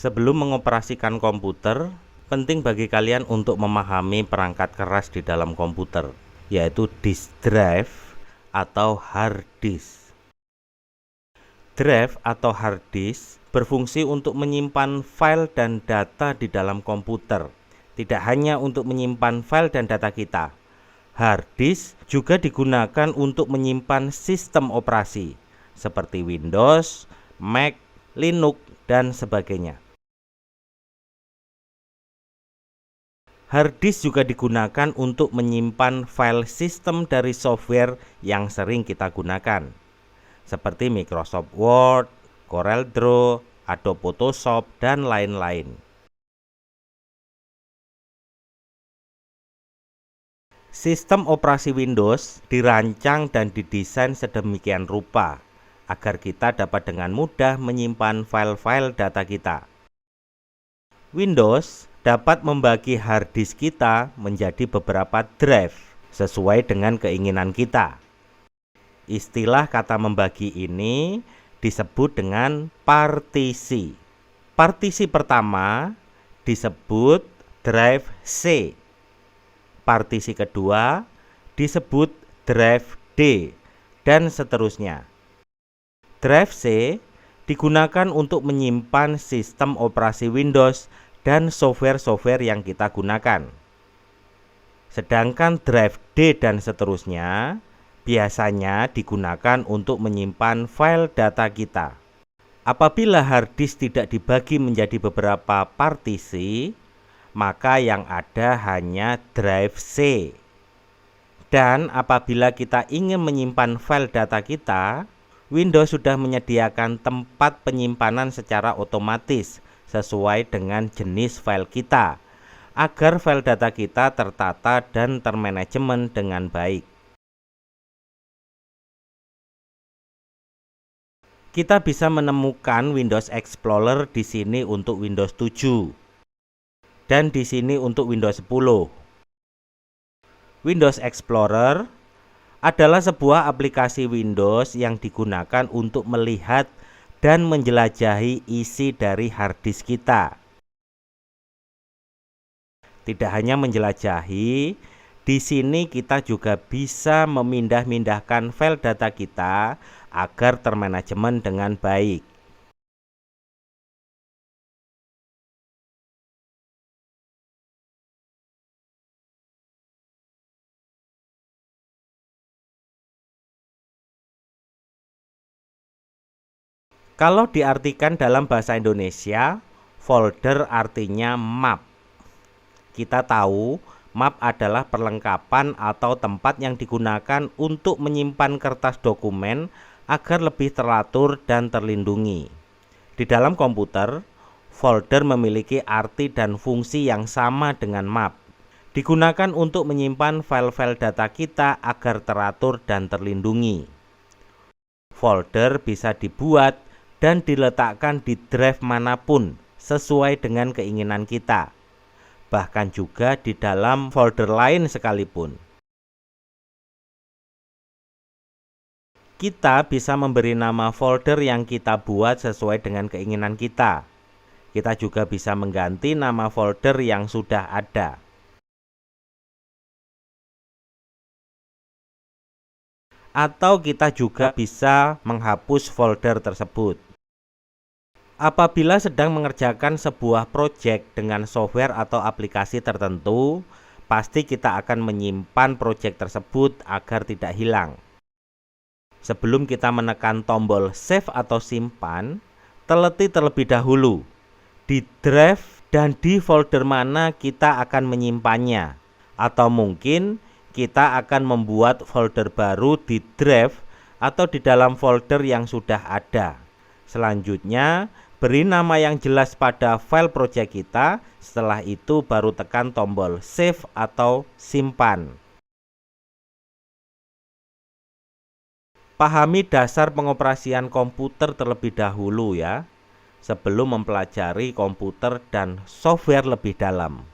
Sebelum mengoperasikan komputer, penting bagi kalian untuk memahami perangkat keras di dalam komputer, yaitu disk drive atau hard disk. Drive atau hard disk berfungsi untuk menyimpan file dan data di dalam komputer. Tidak hanya untuk menyimpan file dan data kita, hard disk juga digunakan untuk menyimpan sistem operasi seperti Windows, Mac, Linux, dan sebagainya. Hard disk juga digunakan untuk menyimpan file sistem dari software yang sering kita gunakan, seperti Microsoft Word, CorelDRAW, Adobe Photoshop, dan lain-lain. Sistem operasi Windows dirancang dan didesain sedemikian rupa agar kita dapat dengan mudah menyimpan file-file data kita. Windows dapat membagi hard disk kita menjadi beberapa drive sesuai dengan keinginan kita. Istilah kata membagi ini disebut dengan partisi. Partisi pertama disebut drive C. Partisi kedua disebut drive D, dan seterusnya. Drive C digunakan untuk menyimpan sistem operasi Windows dan software-software yang kita gunakan. Sedangkan drive D dan seterusnya biasanya digunakan untuk menyimpan file data kita. Apabila hard disk tidak dibagi menjadi beberapa partisi, maka yang ada hanya drive C. Dan apabila kita ingin menyimpan file data kita, Windows sudah menyediakan tempat penyimpanan secara otomatis sesuai dengan jenis file kita, agar file data kita tertata dan termanajemen dengan baik. Kita bisa menemukan Windows Explorer di sini untuk Windows 7 dan di sini untuk Windows 10. Windows Explorer adalah sebuah aplikasi Windows yang digunakan untuk melihat dan menjelajahi isi dari hard disk kita. Tidak hanya menjelajahi, di sini kita juga bisa memindah-mindahkan file data kita agar termanajemen dengan baik. Kalau diartikan dalam bahasa Indonesia, folder artinya map. Kita tahu, map adalah perlengkapan atau tempat yang digunakan untuk menyimpan kertas dokumen agar lebih teratur dan terlindungi. Di dalam komputer, folder memiliki arti dan fungsi yang sama dengan map. Digunakan untuk menyimpan file-file data kita agar teratur dan terlindungi. Folder bisa dibuat dan diletakkan di drive manapun sesuai dengan keinginan kita, bahkan juga di dalam folder lain sekalipun. Kita bisa memberi nama folder yang kita buat sesuai dengan keinginan kita. Kita juga bisa mengganti nama folder yang sudah ada. Atau kita juga bisa menghapus folder tersebut. Apabila sedang mengerjakan sebuah proyek dengan software atau aplikasi tertentu, pasti kita akan menyimpan proyek tersebut agar tidak hilang. Sebelum kita menekan tombol save atau simpan, teliti terlebih dahulu di drive dan di folder mana kita akan menyimpannya. Atau mungkin kita akan membuat folder baru di drive atau di dalam folder yang sudah ada. Selanjutnya, beri nama yang jelas pada file project kita. Setelah itu baru tekan tombol save atau simpan. Pahami dasar pengoperasian komputer terlebih dahulu ya, sebelum mempelajari komputer dan software lebih dalam.